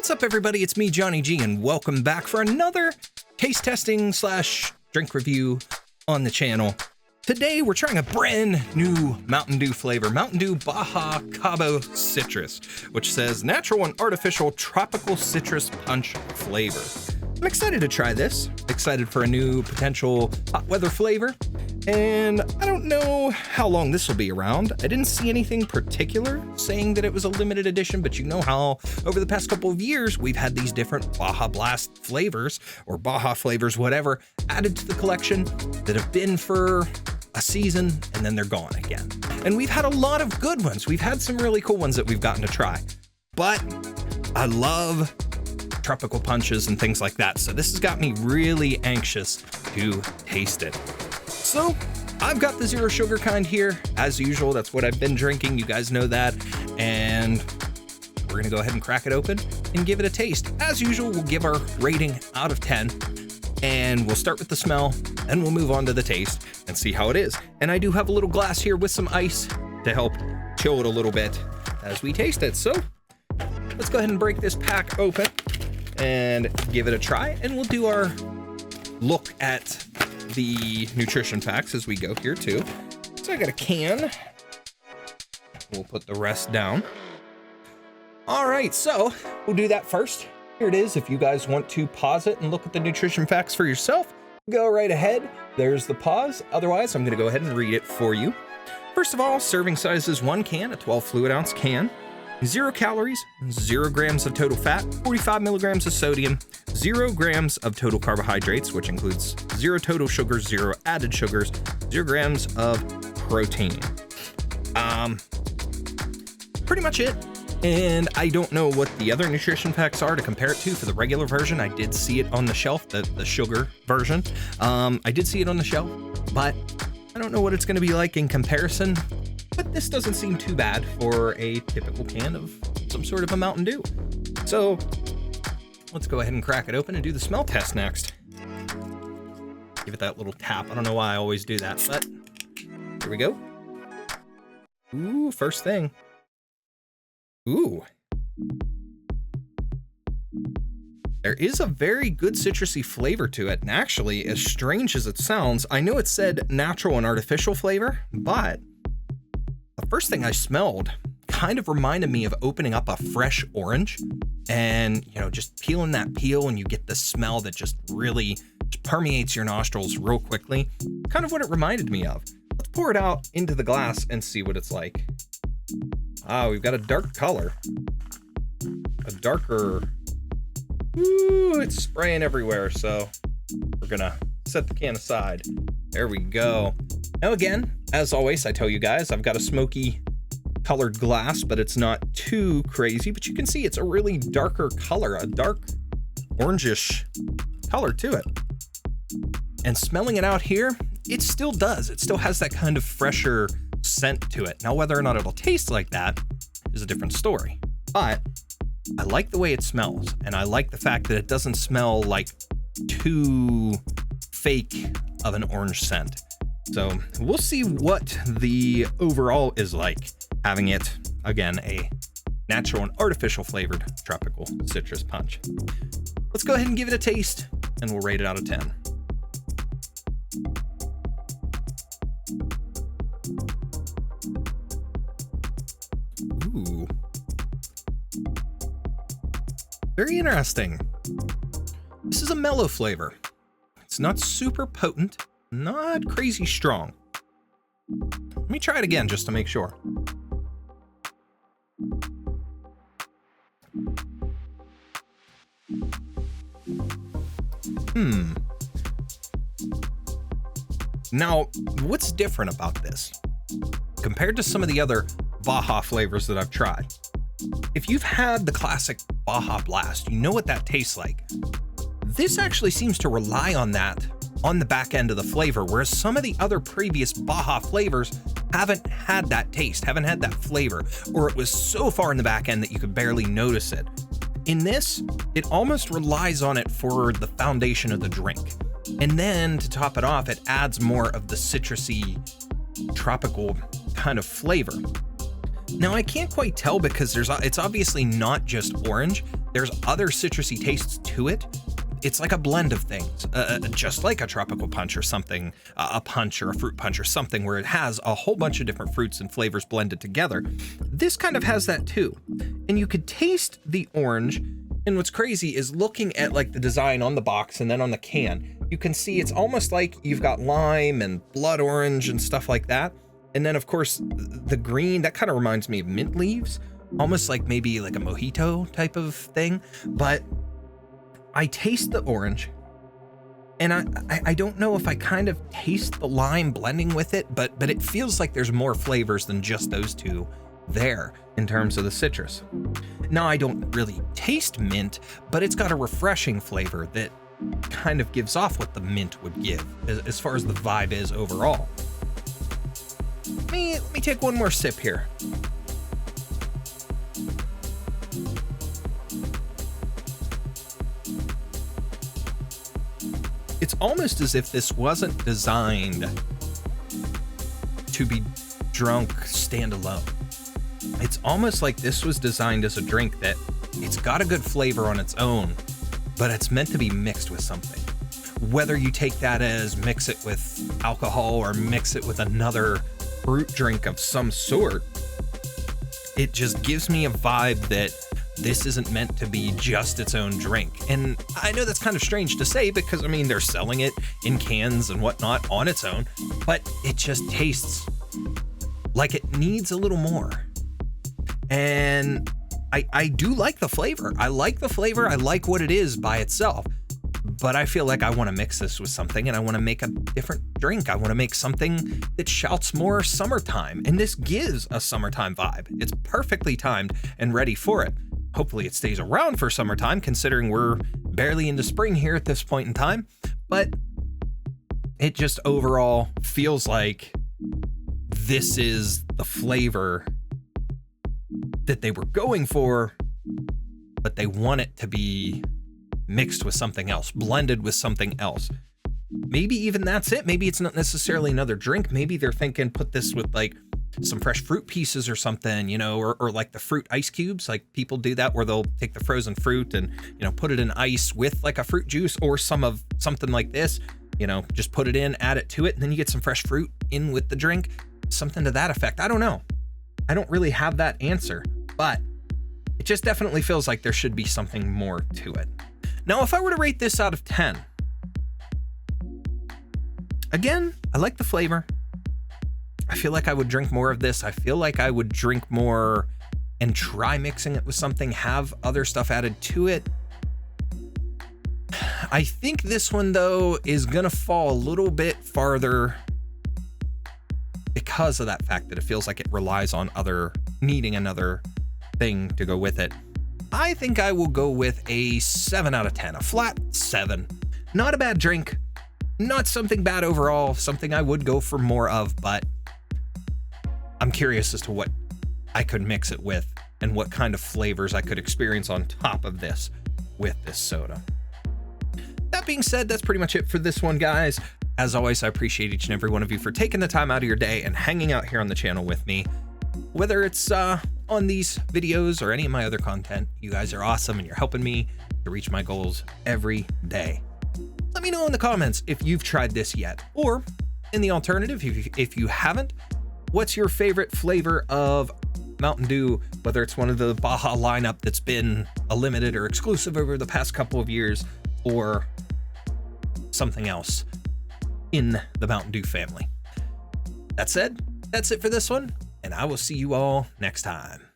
What's up, everybody? It's me, Johnny G, and welcome back for another taste testing / drink review on the channel. Today, we're trying a brand new Mountain Dew flavor, Mountain Dew Baja Cabo Citrus, which says natural and artificial tropical citrus punch flavor. I'm excited to try this, excited for a new potential hot weather flavor, and I don't know how long this will be around. I didn't see anything particular saying that it was a limited edition, but you know how over the past couple of years, we've had these different Baja Blast flavors, or Baja flavors, whatever, added to the collection that have been for a season and then they're gone again. And we've had a lot of good ones. We've had some really cool ones that we've gotten to try, but I love tropical punches and things like that. So this has got me really anxious to taste it. So I've got the zero sugar kind here. As usual, that's what I've been drinking. You guys know that. And we're gonna go ahead and crack it open and give it a taste. As usual, we'll give our rating out of 10. And we'll start with the smell, and we'll move on to the taste and see how it is. And I do have a little glass here with some ice to help chill it a little bit as we taste it. So let's go ahead and break this pack open and give it a try. And we'll do our look at the nutrition facts as we go here too. So I got a can. We'll put the rest down. All right, so we'll do that first. Here it is. If you guys want to pause it and look at the nutrition facts for yourself, go right ahead. There's the pause. Otherwise, I'm going to go ahead and read it for you. First of all, serving size is 1 can, a 12 fluid ounce can. 0 calories, 0 grams of total fat, 45 milligrams of sodium, 0 grams of total carbohydrates, which includes 0 total sugars, 0 added sugars, 0 grams of protein. Pretty much it. And I don't know what the other nutrition facts are to compare it to for the regular version. I did see it on the shelf, the sugar version. I did see it on the shelf, but I don't know what it's going to be like in comparison. But this doesn't seem too bad for a typical can of some sort of a Mountain Dew. So let's go ahead and crack it open and do the smell test next. Give it that little tap. I don't know why I always do that, but here we go. Ooh, first thing. Ooh. There is a very good citrusy flavor to it. And actually, as strange as it sounds, I know it said natural and artificial flavor, but the first thing I smelled kind of reminded me of opening up a fresh orange and, you know, just peeling that peel and you get the smell that just really permeates your nostrils real quickly. Kind of what it reminded me of. Let's pour it out into the glass and see what it's like. Ah, we've got a dark color. A darker... Ooh, it's spraying everywhere, so we're gonna set the can aside. There we go. Now again, as always, I tell you guys, I've got a smoky colored glass, but it's not too crazy, but you can see it's a really darker color, a dark orangish color to it. And smelling it out here, it still does. It still has that kind of fresher scent to it. Now, whether or not it'll taste like that is a different story, but I like the way it smells, and I like the fact that it doesn't smell like too fake of an orange scent. So we'll see what the overall is like having it, again, a natural and artificial flavored tropical citrus punch. Let's go ahead and give it a taste, and we'll rate it out of 10. Ooh. Very interesting. This is a mellow flavor. It's not super potent, not crazy strong. Let me try it again just to make sure. Now, what's different about this compared to some of the other Baja flavors that I've tried? If you've had the classic Baja Blast, you know what that tastes like. This actually seems to rely on that on the back end of the flavor, whereas some of the other previous Baja flavors haven't had that taste, haven't had that flavor, or it was so far in the back end that you could barely notice it. In this, it almost relies on it for the foundation of the drink. And then to top it off, it adds more of the citrusy, tropical kind of flavor. Now I can't quite tell because it's obviously not just orange. There's other citrusy tastes to it. It's like a blend of things, just like a tropical punch or something, a punch or a fruit punch or something where it has a whole bunch of different fruits and flavors blended together. This kind of has that too. And you could taste the orange. And what's crazy is looking at like the design on the box and then on the can, you can see it's almost like you've got lime and blood orange and stuff like that. And then of course the green, that kind of reminds me of mint leaves, almost like maybe like a mojito type of thing. But I taste the orange, and I don't know if I kind of taste the lime blending with it, but it feels like there's more flavors than just those two there in terms of the citrus. Now, I don't really taste mint, but it's got a refreshing flavor that kind of gives off what the mint would give as far as the vibe is overall. Let me take one more sip here. It's almost as if this wasn't designed to be drunk standalone. It's almost like this was designed as a drink that it's got a good flavor on its own, but it's meant to be mixed with something. Whether you take that as mix it with alcohol or mix it with another fruit drink of some sort, it just gives me a vibe that this isn't meant to be just its own drink. And I know that's kind of strange to say because, I mean, they're selling it in cans and whatnot on its own, but it just tastes like it needs a little more. And I do like the flavor. I like the flavor. I like what it is by itself. But I feel like I want to mix this with something and I want to make a different drink. I want to make something that shouts more summertime. And this gives a summertime vibe. It's perfectly timed and ready for it. Hopefully it stays around for summertime, considering we're barely into spring here at this point in time. But it just overall feels like this is the flavor that they were going for, but they want it to be mixed with something else, blended with something else. Maybe even that's it. Maybe it's not necessarily another drink. Maybe they're thinking put this with like some fresh fruit pieces or something, you know, or like the fruit ice cubes. Like people do that where they'll take the frozen fruit and, you know, put it in ice with like a fruit juice or something like this, you know, just put it in, add it to it, and then you get some fresh fruit in with the drink, something to that effect. I don't know. I don't really have that answer, but it just definitely feels like there should be something more to it. Now, if I were to rate this out of 10, again, I like the flavor. I feel like I would drink more of this. I feel like I would drink more and try mixing it with something, have other stuff added to it. I think this one, though, is going to fall a little bit farther because of that fact that it feels like it relies on needing another thing to go with it. I think I will go with a 7 out of 10, a flat 7. Not a bad drink, not something bad overall, something I would go for more of, but I'm curious as to what I could mix it with and what kind of flavors I could experience on top of this with this soda. That being said, that's pretty much it for this one, guys. As always, I appreciate each and every one of you for taking the time out of your day and hanging out here on the channel with me. Whether it's on these videos or any of my other content, you guys are awesome and you're helping me to reach my goals every day. Let me know in the comments if you've tried this yet, or in the alternative, if you haven't, what's your favorite flavor of Mountain Dew, whether it's one of the Baja lineup that's been a limited or exclusive over the past couple of years, or something else in the Mountain Dew family. That said, that's it for this one, and I will see you all next time.